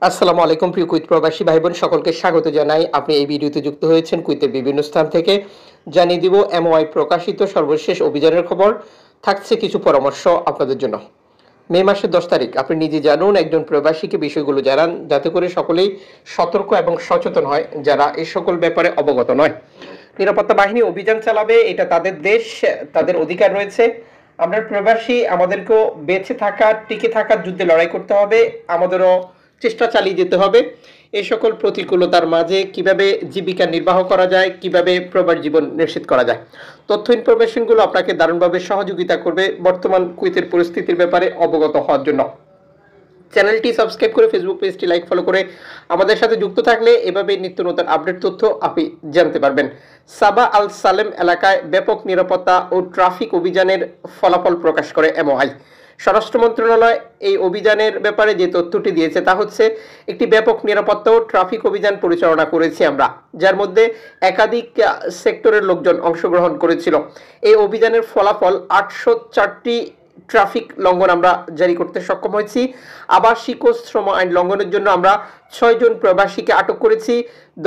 আসসালামু আলাইকুম প্রিয় কুইত প্রবাসী ভাই বোন সকলকে স্বাগত জানাই। আপনি এই ভিডিওতে যুক্ত হয়েছেন কুইতের বিভিন্ন স্থান থেকে। জানিয়ে দিব এমওআই প্রকাশিত সর্বশেষ অভিযানের খবর, থাকছে কিছু পরামর্শ আপনাদের জন্য। মে মাসের 10 তারিখ আপনি নিজে জানুন, একজন প্রবাসীকে বিষয়গুলো জানান যাতে করে সকলেই সতর্ক এবং সচেতন হয় যারা এই সকল ব্যাপারে অবগত নয়। নিরাপত্তা বাহিনী অভিযান চালাবে, এটা তাদের দেশ, তাদের অধিকার রয়েছে। আমরা প্রবাসী, আমাদেরকেও বেঁচে থাকা টিকে থাকার যুদ্ধে লড়াই করতে হবে, আমাদেরও চেষ্টা চালিয়ে যেতে হবে। এই সকল প্রতিকূলতার মাঝে কিভাবে জীবিকা নির্বাহ করা যায়, কিভাবে প্রবাস জীবন নিশ্চিত করা যায়, তথ্য ইনফরমেশনগুলো আপনাকে দারুণভাবে সহযোগিতা করবে বর্তমান কুয়েতের পরিস্থিতির ব্যাপারে অবগত হওয়ার জন্য। চ্যানেলটি সাবস্ক্রাইব করে ফেসবুক পেজটি লাইক ফলো করে আমাদের সাথে যুক্ত থাকলে এভাবে নিত্য নতুন আপডেট তথ্য আপনি জানতে পারবেন। সাবা আল সালেম এলাকায় ব্যাপক নিরাপত্তা ও ট্রাফিক অভিযানের ফলাফল প্রকাশ করে এমওআই। স্বরাষ্ট্র মন্ত্রণালয় এই অভিযানের ব্যাপারে যে তথ্যটি দিয়েছে তা হচ্ছে, একটি ব্যাপক নিরাপত্তা ও ট্রাফিক অভিযান পরিচালনা করেছি আমরা, যার মধ্যে একাধিক সেক্টরের লোকজন অংশগ্রহণ করেছিল। এই অভিযানের ফলাফল 804টি ট্রাফিক লঙ্ঘন আমরা জারি করতে সক্ষম হয়েছি। আবাসিক ও শ্রম আইন লঙ্ঘনের জন্য আমরা 6 জন প্রবাসীকে আটক করেছি,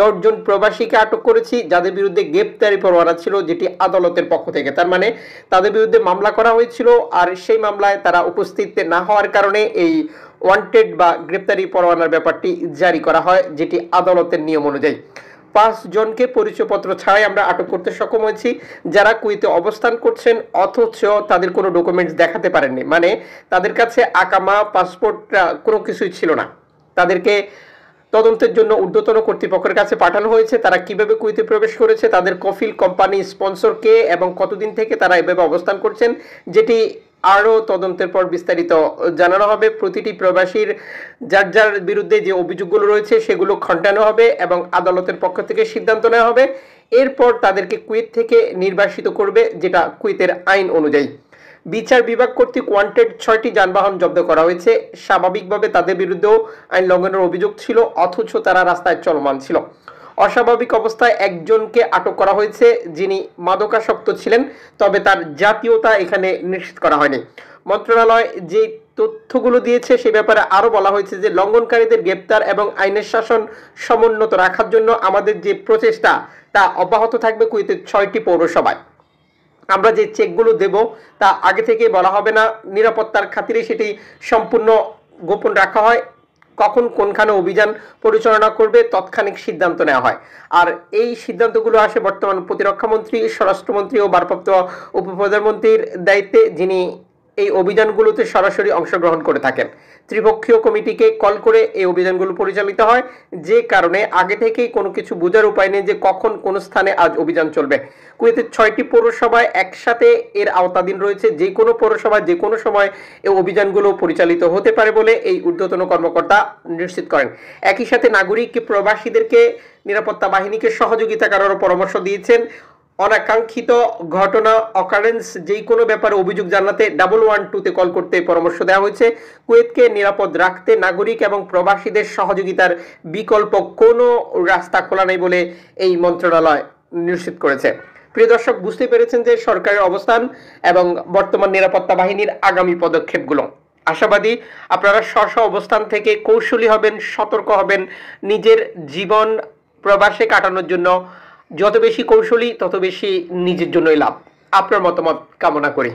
10 জন প্রবাসীকে আটক করেছি যাদের বিরুদ্ধে গ্রেপ্তারি পরোয়ানা ছিল, যেটি আদালতের পক্ষ থেকে, তার মানে তাদের বিরুদ্ধে মামলা করা হয়েছিল আর সেই মামলায় তারা উপস্থিত না হওয়ার কারণে এই ওয়ান্টেড বা গ্রেপ্তারি পরোয়ানার ব্যাপারটি জারি করা হয়, যেটি আদালতের নিয়ম অনুযায়ী। 5 জনকে পরিচয়পত্র ছাড়াই আমরা আটক করতে সক্ষম হয়েছি, যারা কুয়েতে অবস্থান করছেন অথচ তাদের কোনো ডকুমেন্টস দেখাতে পারেননি, মানে তাদের কাছে আকামা, পাসপোর্ট কোনো কিছুই ছিল না। তাদেরকে তদন্তের জন্য ঊর্ধ্বতন কর্তৃপক্ষের কাছে পাঠানো হয়েছে। তারা কিভাবে কুয়েতে প্রবেশ করেছে, তাদের কফিল কোম্পানি স্পন্সর কে এবং কতদিন থেকে তারা এভাবে অবস্থান করছেন, যেটি আরও তদন্তের পর বিস্তারিত জানানো হবে। প্রতিটি প্রবাসীর যার যার বিরুদ্ধে যে অভিযোগগুলো রয়েছে সেগুলো খণ্ডানো হবে এবং আদালতের পক্ষ থেকে সিদ্ধান্ত নেওয়া হবে। এরপর তাদেরকে কুয়েত থেকে নির্বাসিত করবে, যেটা কুয়েতের আইন অনুযায়ী। বিচার বিভাগ কর্তৃক ওয়ান্টেড 6টি যানবাহন জব্দ করা হয়েছে। স্বাভাবিকভাবে তাদের বিরুদ্ধেও আইন লঙ্ঘনের অভিযোগ ছিল অথচ তারা রাস্তায় চলমান ছিল। অস্বাভাবিক অবস্থায় একজনকে আটক করা হয়েছে যিনি মাদকাসক্ত ছিলেন, তবে তার জাতীয়তা এখানে নিশ্চিত করা হয়নি। মন্ত্রণালয় যে তথ্যগুলো দিয়েছে সে ব্যাপারে আরো বলা হয়েছে যে লঙ্ঘনকারীদের গ্রেপ্তার এবং আইনের শাসন সমুন্নত রাখার জন্য আমাদের যে প্রচেষ্টা তা অব্যাহত থাকবে কুয়েতের 6টি পৌরসভায়। আমরা যে চেকগুলো দেব তা আগে থেকে বলা হবে না, নিরাপত্তার খাতিরে সেটি সম্পূর্ণ গোপন রাখা হয়। কখন কোনখানে অভিযান পরিচালনা করবে তৎক্ষণিক সিদ্ধান্ত নেওয়া হয়। আর এই সিদ্ধান্তগুলো আসে বর্তমান প্রতিরক্ষামন্ত্রী, স্বরাষ্ট্রমন্ত্রী ও ভারপ্রাপ্ত উপপ্রধানমন্ত্রীর দায়িত্বে, যিনি এই অভিযানগুলোতে সরাসরি অংশগ্রহণ করে থাকেন। ত্রিপক্ষীয় কমিটিকে কল করে এই অভিযানগুলো পরিচালিত হয়, যে কারণে আগে থেকেই কোনো কিছু বোঝার উপায় নেই যে কখন কোন স্থানে আজ অভিযান চলবে। কুয়েতের 6টি পৌরসভায় একসাথে এর আওতাধীন রয়েছে, যে কোনো পৌরসভায় যে কোনো সময় এই অভিযানগুলো পরিচালিত হতে পারে বলে এই ঊর্ধ্বতন কর্মকর্তা নিশ্চিত করেন। একই সাথে নাগরিক প্রবাসীদেরকে নিরাপত্তা বাহিনীকে সহযোগিতা করার পরামর্শ দিয়েছেন। অনাকাঙ্ক্ষিত ঘটনা, অকারেন্স, যেই কোনো ব্যাপারে অভিযোগ জানাতে 112-তে কল করতে পরামর্শ দেওয়া হয়েছে। কুয়েতকে নিরাপদ রাখতে নাগরিক এবং প্রবাসীদের সহযোগিতার বিকল্প কোনো রাস্তা খোলা নেই বলে এই মন্ত্রণালয় নিশ্চিত করেছে। প্রিয় দর্শক, বুঝতে পেরেছেন যে সরকারের অবস্থান এবং বর্তমান নিরাপত্তা বাহিনীর আগামী পদক্ষেপগুলো। আশাবাদী আপনারা স্ব অবস্থান থেকে কৌশলী হবেন, সতর্ক হবেন। নিজের জীবন প্রবাসে কাটানোর জন্য যত বেশি কৌশলী তত বেশি নিজের জন্যই লাভ। আপনার মতামত কামনা করি।